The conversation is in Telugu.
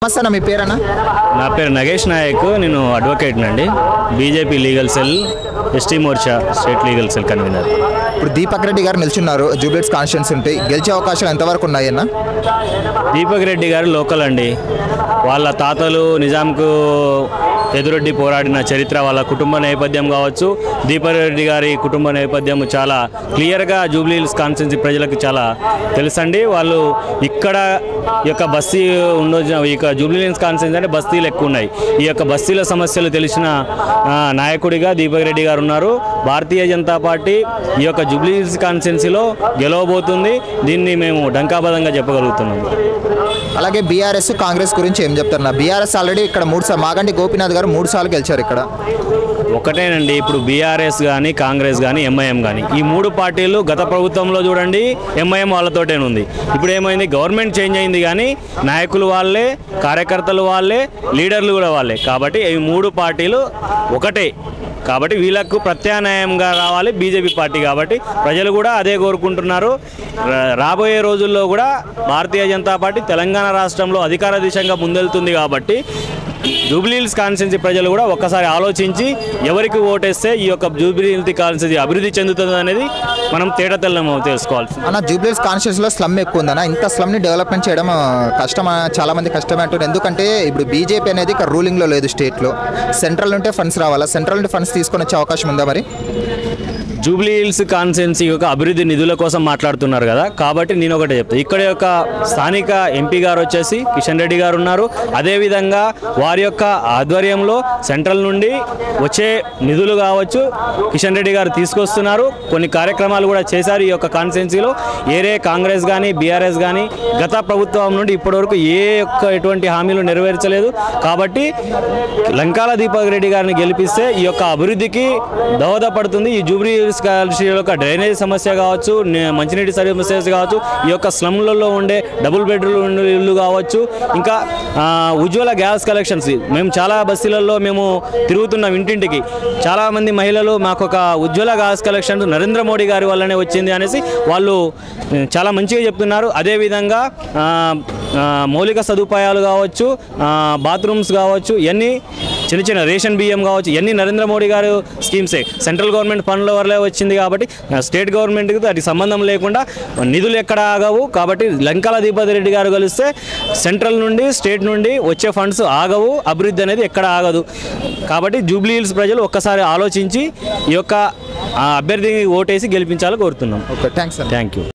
నమస్తే అన్న, మీ పేరన్నా? నా పేరు నగేష్ నాయక్, నేను అడ్వకేట్ నండి. BJP legal cell, ST Morcha state legal cell convener. ఇప్పుడు దీపక్ రెడ్డి గారు నిల్చున్నారు, జూబ్లీహిల్స్ కాన్స్టిట్యున్సీ ఉంటాయి, గెలిచే అవకాశాలు ఎంతవరకు ఉన్నాయన్న? దీపక్ రెడ్డి గారు లోకల్ అండి. వాళ్ళ తాతలు నిజాంకు ఎదురొడ్డి పోరాడిన చరిత్ర, వాళ్ళ కుటుంబ నేపథ్యం కావచ్చు, దీపక్ రెడ్డి గారి కుటుంబ నేపథ్యం చాలా క్లియర్గా జూబ్లీహిల్స్ కాన్స్టిట్యున్సీ ప్రజలకు చాలా తెలుసండి. వాళ్ళు ఇక్కడ ఈ యొక్క బస్తీ ఉండొచ్చిన ఈ యొక్క జూబ్లీహిల్స్ కాన్స్టిట్యున్సీ అంటే బస్తీలు ఎక్కువ ఉన్నాయి. ఈ యొక్క బస్తీల సమస్యలు తెలిసిన నాయకుడిగా దీపక్ రెడ్డి గారు ఉన్నారు. భారతీయ జనతా పార్టీ ఈ యొక్క జూబ్లీహిల్స్ కాన్స్టిట్యున్సీలో గెలవబోతుంది. దీన్ని మేము డంకాబద్ధంగా చెప్పగలుగుతున్నాము. అలాగే బీఆర్ఎస్ కాంగ్రెస్ గురించి ఏం చెప్తారు? బీఆర్ఎస్ ఆల్రెడీ ఇక్కడ మాగంటి గోపీనాథ్ గారు 3 సార్లు గెలిచారు ఇక్కడ. ఒకటేనండి, ఇప్పుడు బీఆర్ఎస్ కానీ కాంగ్రెస్ కానీ ఎంఐఎం కానీ ఈ 3 పార్టీలు గత ప్రభుత్వంలో చూడండి ఎంఐఎం వాళ్ళతోటే ఉంది. ఇప్పుడు ఏమైంది, గవర్నమెంట్ చేంజ్ అయింది కానీ నాయకులు వాళ్ళే, కార్యకర్తలు వాళ్ళే, లీడర్లు కూడా వాళ్ళే. కాబట్టి ఈ 3 పార్టీలు ఒకటే. కాబట్టి వీళ్ళకు ప్రత్యామ్నాయంగా రావాలి బీజేపీ పార్టీ. కాబట్టి ప్రజలు కూడా అదే కోరుకుంటున్నారు. రాబోయే రోజుల్లో కూడా భారతీయ జనతా పార్టీ తెలంగాణ రాష్ట్రంలో అధికార దిశగా ముందెళ్తుంది. కాబట్టి జూబ్లీహిల్స్ కాన్స్టిట్యున్సీ ప్రజలు కూడా ఒక్కసారి ఆలోచించి ఎవరికి ఓటేస్తే ఈ యొక్క జూబ్లీహిల్స్ కాన్స్టిట్యున్సీ అభివృద్ధి చెందుతుంది అనేది మనం తేటతెల్లం తెలుసుకోవాలి. అన్న, జూబ్లీహిల్స్ కాన్స్టిట్యున్సీలో స్లమ్ ఎక్కువ ఉందన్న. ఇంత స్లమ్ని డెవలప్మెంట్ చేయడం కష్టం, చాలా మంది కష్టమే అంటారు. ఎందుకంటే ఇప్పుడు బీజేపీ అనేది ఇక్కడ రూలింగ్లో లేదు స్టేట్లో. సెంట్రల్ నుంటే ఫండ్స్ రావాలా, సెంట్రల్ నుండి ఫండ్స్ తీసుకొని వచ్చే అవకాశం ఉందా మరి? జూబ్లీహిల్స్ కాన్స్టిట్యున్సీ యొక్క అభివృద్ధి నిధుల కోసం మాట్లాడుతున్నారు కదా, కాబట్టి నేను ఒకటే చెప్తాను. ఇక్కడ యొక్క స్థానిక ఎంపీ గారు వచ్చేసి కిషన్ రెడ్డి గారు ఉన్నారు. అదేవిధంగా వారి యొక్క ఆధ్వర్యంలో సెంట్రల్ నుండి వచ్చే నిధులు కావచ్చు కిషన్ రెడ్డి గారు తీసుకొస్తున్నారు. కొన్ని కార్యక్రమాలు కూడా చేశారు ఈ యొక్క కాన్స్టిట్యున్సీలో. ఏరే కాంగ్రెస్ కానీ బీఆర్ఎస్ కానీ గత ప్రభుత్వం నుండి ఇప్పటివరకు ఎటువంటి హామీలు నెరవేర్చలేదు. కాబట్టి లంకాల దీపక్ రెడ్డి గారిని గెలిపిస్తే ఈ యొక్క అభివృద్ధికి దోహదపడుతుంది. ఈ జూబ్లీహిల్స్ యొక్క డ్రైనేజ్ సమస్య కావచ్చు, మంచినీటి సమస్య కావచ్చు, ఈ యొక్క స్లమ్లలో ఉండే డబుల్ బెడ్రూమ్ ఇల్లు కావచ్చు, ఇంకా ఉజ్వల గ్యాస్ కలెక్షన్స్. మేము చాలా బస్తీలలో మేము తిరుగుతున్నాం ఇంటింటికి. చాలామంది మహిళలు మాకు ఒక ఉజ్వల గ్యాస్ కలెక్షన్ నరేంద్ర మోడీ గారి వల్లనే వచ్చింది అనేసి వాళ్ళు చాలా మంచిగా చెప్తున్నారు. అదేవిధంగా మౌలిక సదుపాయాలు కావచ్చు, బాత్రూమ్స్ కావచ్చు, ఇవన్నీ చిన్న చిన్న రేషన్ బియ్యం కావచ్చు, ఇవన్నీ నరేంద్ర మోడీ గారు స్కీమ్సే. సెంట్రల్ గవర్నమెంట్ ఫండ్ల వల్లే వచ్చింది. కాబట్టి స్టేట్ గవర్నమెంట్కి అది సంబంధం లేకుండా నిధులు ఎక్కడ ఆగవు. కాబట్టి లంకాల దీపక్ రెడ్డి గారు కలిస్తే సెంట్రల్ నుండి స్టేట్ నుండి వచ్చే ఫండ్స్ ఆగవు, అభివృద్ధి అనేది ఎక్కడ ఆగదు. కాబట్టి జూబ్లీహిల్స్ ప్రజలు ఒక్కసారి ఆలోచించి ఈ యొక్క అభ్యర్థిని ఓటేసి గెలిపించాలని కోరుతున్నాం. Okay, thanks. Thank you.